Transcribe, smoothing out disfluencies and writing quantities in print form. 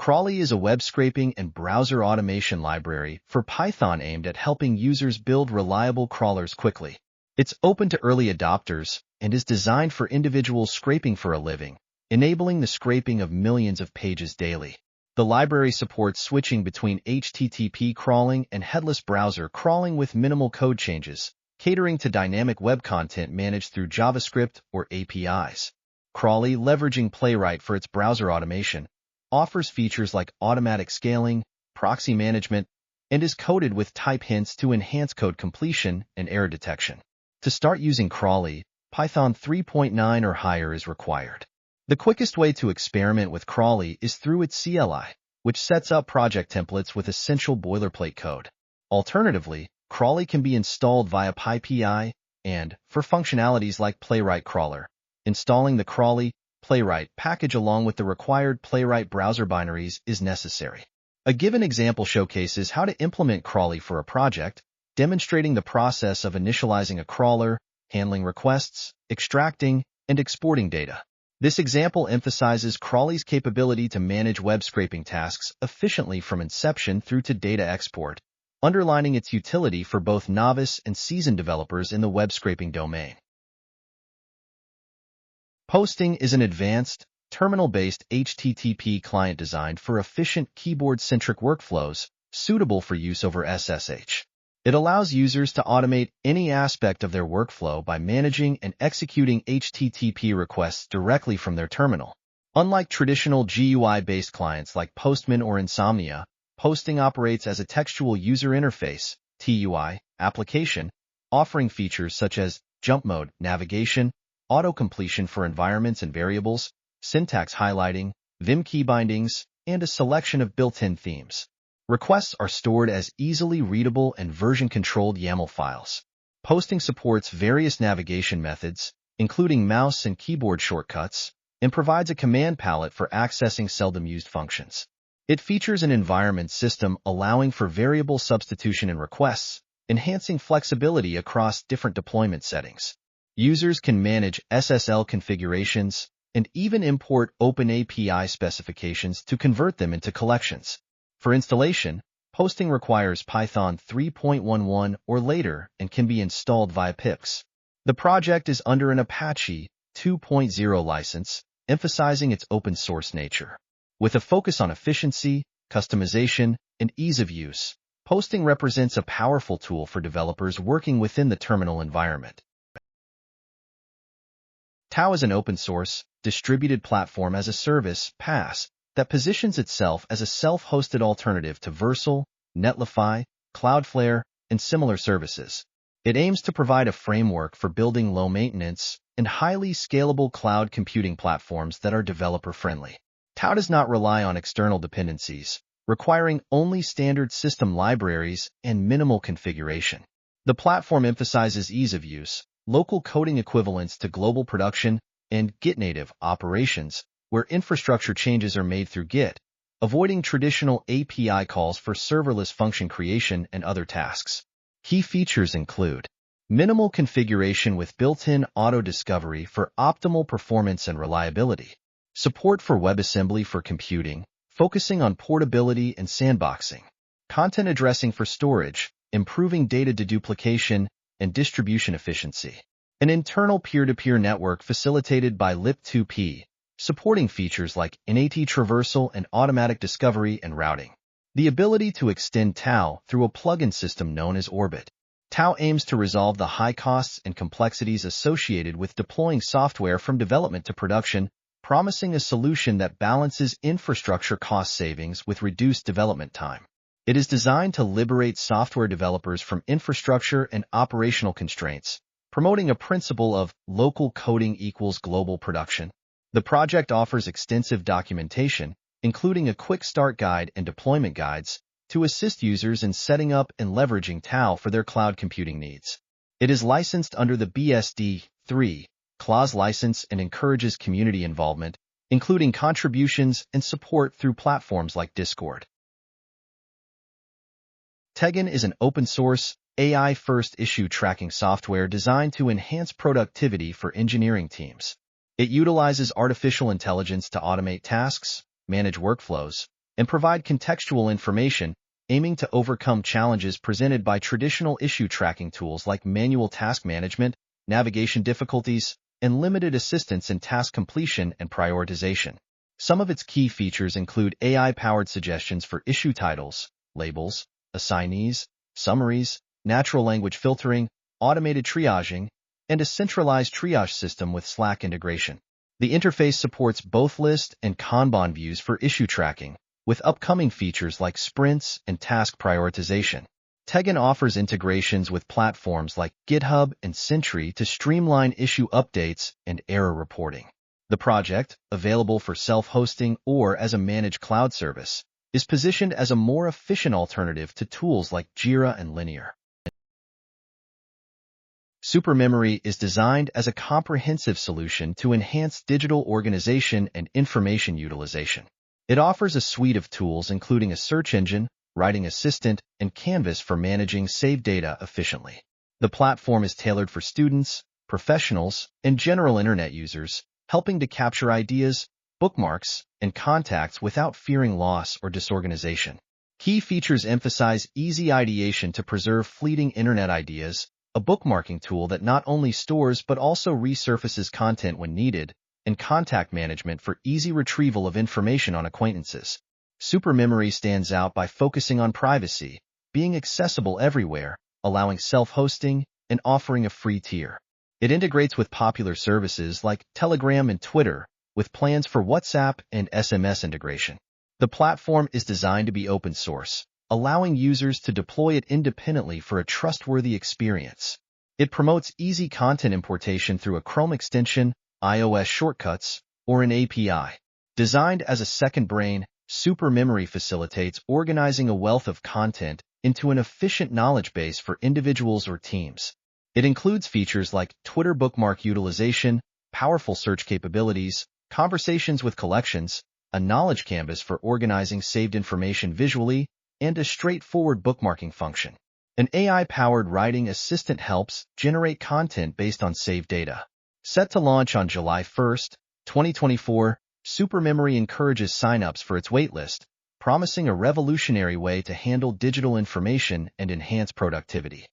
Crawlee is a web scraping and browser automation library for Python aimed at helping users build reliable crawlers quickly. It's open to early adopters and is designed for individuals scraping for a living, enabling the scraping of millions of pages daily. The library supports switching between HTTP crawling and headless browser crawling with minimal code changes, catering to dynamic web content managed through JavaScript or APIs. Crawlee, leveraging Playwright for its browser automation, offers features like automatic scaling, proxy management, and is coded with type hints to enhance code completion and error detection. To start using Crawlee, Python 3.9 or higher is required. The quickest way to experiment with Crawlee is through its CLI, which sets up project templates with essential boilerplate code. Alternatively, Crawlee can be installed via PyPI and, for functionalities like Playwright Crawler, installing the Crawlee Playwright package along with the required Playwright browser binaries is necessary. A given example showcases how to implement Crawlee for a project, demonstrating the process of initializing a crawler, handling requests, extracting, and exporting data. This example emphasizes Crawlee's capability to manage web scraping tasks efficiently from inception through to data export, underlining its utility for both novice and seasoned developers in the web scraping domain. Posting is an advanced, terminal-based HTTP client designed for efficient keyboard-centric workflows suitable for use over SSH. It allows users to automate any aspect of their workflow by managing and executing HTTP requests directly from their terminal. Unlike traditional GUI-based clients like Postman or Insomnia, Posting operates as a textual user interface (TUI) application, offering features such as jump mode, navigation, auto-completion for environments and variables, syntax highlighting, Vim key bindings, and a selection of built-in themes. Requests are stored as easily readable and version-controlled YAML files. Posting supports various navigation methods, including mouse and keyboard shortcuts, and provides a command palette for accessing seldom-used functions. It features an environment system allowing for variable substitution in requests, enhancing flexibility across different deployment settings. Users can manage SSL configurations and even import OpenAPI specifications to convert them into collections. For installation, Posting requires Python 3.11 or later and can be installed via pips. The project is under an Apache 2.0 license, emphasizing its open-source nature. With a focus on efficiency, customization, and ease of use, Posting represents a powerful tool for developers working within the terminal environment. Tau is an open-source, distributed platform as a service (PaaS) that positions itself as a self-hosted alternative to Vercel, Netlify, Cloudflare, and similar services. It aims to provide a framework for building low-maintenance and highly scalable cloud computing platforms that are developer-friendly. Tau does not rely on external dependencies, requiring only standard system libraries and minimal configuration. The platform emphasizes ease of use, local coding equivalents to global production, and Git-native operations, where infrastructure changes are made through Git, avoiding traditional API calls for serverless function creation and other tasks. Key features include minimal configuration with built-in auto-discovery for optimal performance and reliability, support for WebAssembly for computing, focusing on portability and sandboxing, content addressing for storage, improving data deduplication and distribution efficiency, an internal peer-to-peer network facilitated by lip2p, supporting features like NAT traversal and automatic discovery and routing, the ability to extend Tau through a plugin system known as Orbit. Tau aims to resolve the high costs and complexities associated with deploying software from development to production, promising a solution that balances infrastructure cost savings with reduced development time. It is designed to liberate software developers from infrastructure and operational constraints, promoting a principle of local coding equals global production. The project offers extensive documentation, including a quick start guide and deployment guides, to assist users in setting up and leveraging Tau for their cloud computing needs. It is licensed under the BSD 3 clause license and encourages community involvement, including contributions and support through platforms like Discord. Tegon is an open-source, AI-first issue tracking software designed to enhance productivity for engineering teams. It utilizes artificial intelligence to automate tasks, manage workflows, and provide contextual information, aiming to overcome challenges presented by traditional issue tracking tools like manual task management, navigation difficulties, and limited assistance in task completion and prioritization. Some of its key features include AI-powered suggestions for issue titles, labels, assignees, summaries, natural language filtering, automated triaging, and a centralized triage system with Slack integration. The interface supports both list and Kanban views for issue tracking, with upcoming features like sprints and task prioritization. Tegon offers integrations with platforms like GitHub and Sentry to streamline issue updates and error reporting. The project, available for self-hosting or as a managed cloud service, is positioned as a more efficient alternative to tools like Jira and Linear. Supermemory is designed as a comprehensive solution to enhance digital organization and information utilization. It offers a suite of tools including a search engine, writing assistant, and Canvas for managing saved data efficiently. The platform is tailored for students, professionals, and general internet users, helping to capture ideas, bookmarks, and contacts without fearing loss or disorganization. Key features emphasize easy ideation to preserve fleeting internet ideas, a bookmarking tool that not only stores but also resurfaces content when needed, and contact management for easy retrieval of information on acquaintances. Supermemory stands out by focusing on privacy, being accessible everywhere, allowing self-hosting, and offering a free tier. It integrates with popular services like Telegram and Twitter, with plans for WhatsApp and SMS integration. The platform is designed to be open source, allowing users to deploy it independently for a trustworthy experience. It promotes easy content importation through a Chrome extension, iOS shortcuts, or an API. Designed as a second brain, Supermemory facilitates organizing a wealth of content into an efficient knowledge base for individuals or teams. It includes features like Twitter bookmark utilization, powerful search capabilities, conversations with collections, a knowledge canvas for organizing saved information visually, and a straightforward bookmarking function. An AI-powered writing assistant helps generate content based on saved data. Set to launch on July 1, 2024, Supermemory encourages signups for its waitlist, promising a revolutionary way to handle digital information and enhance productivity.